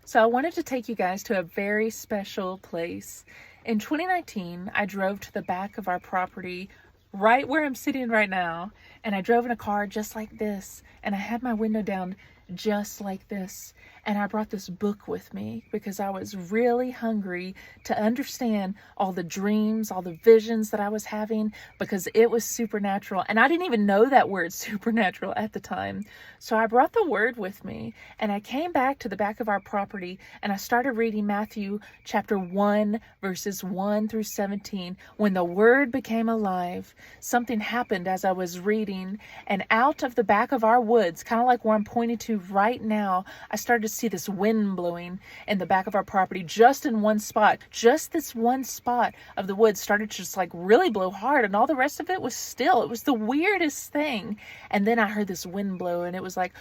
So I wanted to take you guys to a very special place. In 2019, I drove to the back of our property right where I'm sitting right now, and I drove in a car just like this, and I had my window down just like this. And I brought this book with me because I was really hungry to understand all the dreams, all the visions that I was having, because it was supernatural. And I didn't even know that word supernatural at the time. So I brought the word with me, and I came back to the back of our property, and I started reading Matthew chapter 1, verses 1 through 17. When the word became alive, something happened as I was reading, and out of the back of our woods, kind of like where I'm pointing to right now, I started to see this wind blowing in the back of our property, just in one spot. Just this one spot of the woods started to just like really blow hard, and all the rest of it was still. It was the weirdest thing. And then I heard this wind blow, and it was like,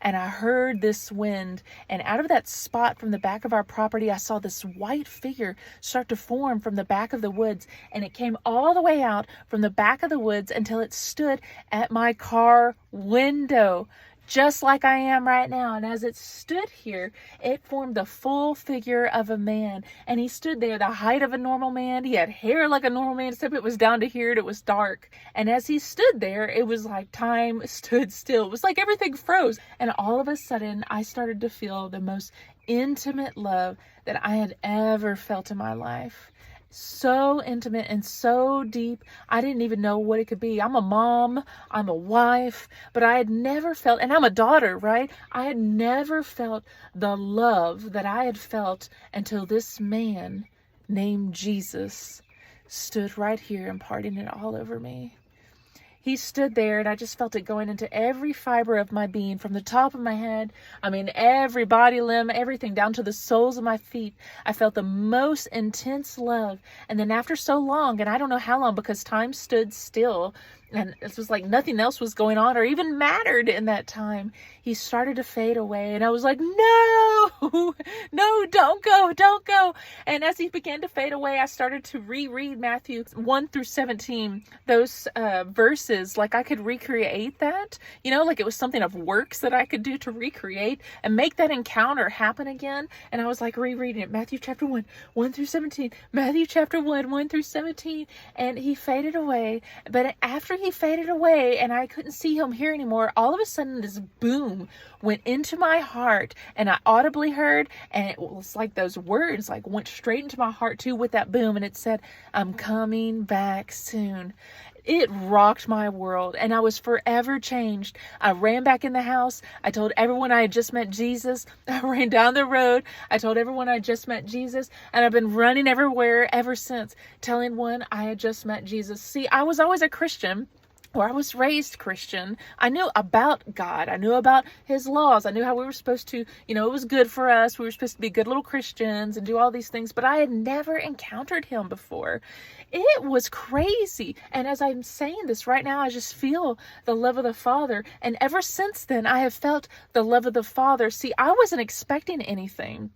and I heard this wind, and out of that spot from the back of our property, I saw this white figure start to form from the back of the woods, and it came all the way out from the back of the woods until it stood at my car window, just like I am right now. And as it stood here, it formed the full figure of a man, and he stood there the height of a normal man. He had hair like a normal man, except it was down to here and it was dark. And as he stood there, it was like time stood still. It was like everything froze. And all of a sudden, I started to feel the most intimate love that I had ever felt in my life. So intimate and so deep, I didn't even know what it could be. I'm a mom, I'm a wife, but I had never felt, and I'm a daughter, right? I had never felt the love that I had felt until this man named Jesus stood right here imparting it all over me. He stood there, and I just felt it going into every fiber of my being, from the top of my head, every body limb, everything, down to the soles of my feet. I felt the most intense love. And then after so long, and I don't know how long, because time stood still, and it was like nothing else was going on or even mattered in that time, he started to fade away. And I was like, no, no, don't go, don't go. And as he began to fade away, I started to reread Matthew 1 through 17, those verses, like I could recreate that, like it was something of works that I could do to recreate and make that encounter happen again. And I was like rereading it, Matthew chapter 1, 1 through 17, Matthew chapter 1, 1 through 17. And he faded away. But after he faded away and I couldn't see him here anymore, all of a sudden this boom went into my heart, and I audibly heard, and it was like those words like went straight into my heart too with that boom, and it said, "I'm coming back soon." It rocked my world, and I was forever changed. I ran back in the house. I told everyone I had just met Jesus. I ran down the road. I told everyone I had just met Jesus, and I've been running everywhere ever since, telling one I had just met Jesus. See, I was always a Christian, or I was raised Christian. I knew about God. I knew about his laws. I knew how we were supposed to, it was good for us. We were supposed to be good little Christians and do all these things, but I had never encountered him before. It was crazy. And as I'm saying this right now, I just feel the love of the Father. And ever since then, I have felt the love of the Father. See, I wasn't expecting anything.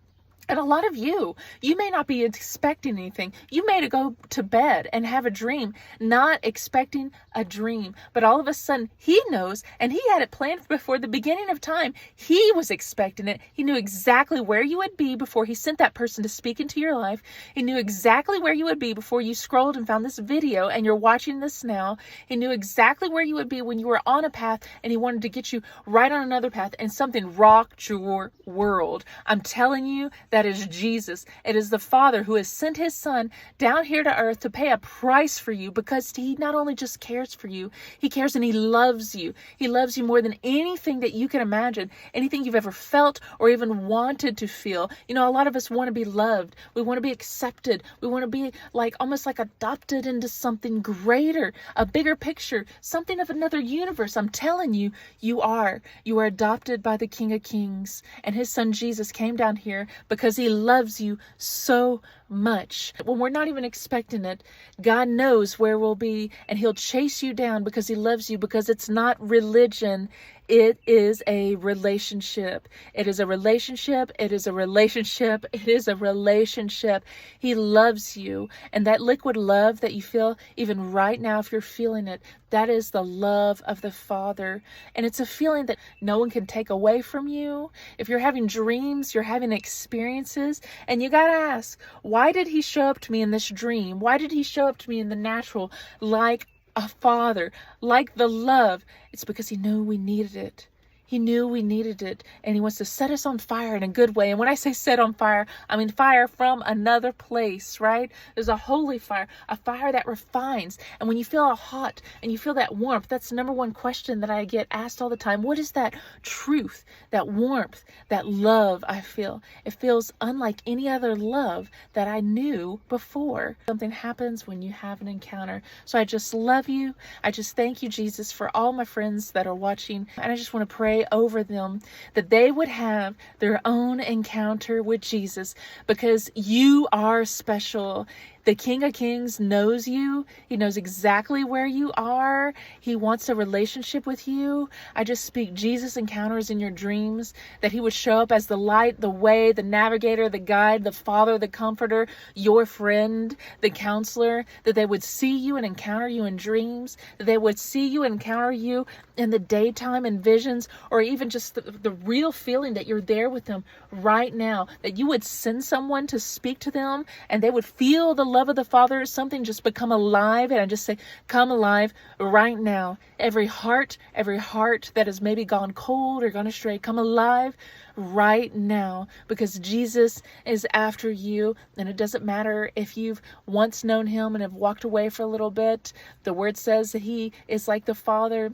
And a lot of you may not be expecting anything. You may go to bed and have a dream, not expecting a dream. But all of a sudden, he knows, and he had it planned before the beginning of time. He was expecting it. He knew exactly where you would be before he sent that person to speak into your life. He knew exactly where you would be before you scrolled and found this video and you're watching this now. He knew exactly where you would be when you were on a path, and he wanted to get you right on another path, and something rocked your world. I'm telling you, that is Jesus. It is the Father who has sent his Son down here to earth to pay a price for you, because he not only just cares for you, he cares and he loves you. He loves you more than anything that you can imagine, anything you've ever felt or even wanted to feel. A lot of us want to be loved. We want to be accepted. We want to be almost like adopted into something greater, a bigger picture, something of another universe. I'm telling you, you are. You are adopted by the King of Kings, and his Son Jesus came down here because he loves you so much. When we're not even expecting it, God knows where we'll be, and he'll chase you down because he loves you, because it's not religion. it is a relationship. It is a relationship. It is a relationship. It is a relationship. He loves you. And that liquid love that you feel even right now, if you're feeling it, that is the love of the Father. And it's a feeling that no one can take away from you. If you're having dreams, you're having experiences, and you got to ask, why did he show up to me in this dream? Why did he show up to me in the natural like a father, like the love? It's because he knew we needed it. He knew we needed it, and he wants to set us on fire in a good way. And when I say set on fire, I mean fire from another place, right? There's a holy fire, a fire that refines. And when you feel hot and you feel that warmth, that's the number one question that I get asked all the time. What is that truth, that warmth, that love I feel? It feels unlike any other love that I knew before. Something happens when you have an encounter. So I just love you. I just thank you, Jesus, for all my friends that are watching. And I just want to pray over them that they would have their own encounter with Jesus, because you are special. The King of Kings knows you. He knows exactly where you are. He wants a relationship with you. I just speak Jesus encounters in your dreams, that he would show up as the light, the way, the navigator, the guide, the father, the comforter, your friend, the counselor, that they would see you and encounter you in dreams, that they would see you and encounter you in the daytime in visions, or even just the real feeling that you're there with them right now, that you would send someone to speak to them and they would feel the love of the Father, something just become alive. And I just say, come alive right now. Every heart that has maybe gone cold or gone astray, come alive right now, because Jesus is after you. And it doesn't matter if you've once known him and have walked away for a little bit. The word says that he is like the Father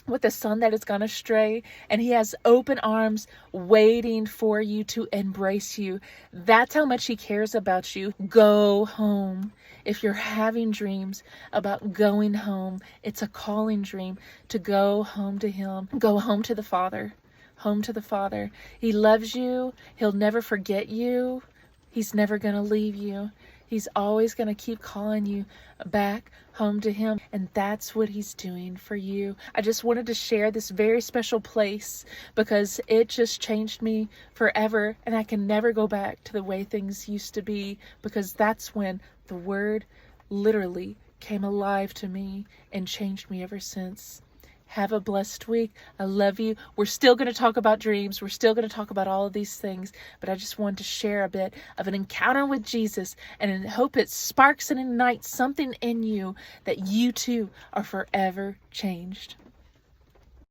with the son that has gone astray, and he has open arms waiting for you to embrace you. That's how much he cares about you. Go home. If you're having dreams about going home, it's a calling dream to go home to him. Go home to the Father. Home to the Father. He loves you. He'll never forget you. He's never going to leave you. He's always going to keep calling you back home to him. And that's what he's doing for you. I just wanted to share this very special place because it just changed me forever. And I can never go back to the way things used to be, because that's when the word literally came alive to me and changed me ever since. Have a blessed week. I love you. We're still going to talk about dreams. We're still going to talk about all of these things. But I just wanted to share a bit of an encounter with Jesus, and I hope it sparks and ignites something in you that you too are forever changed.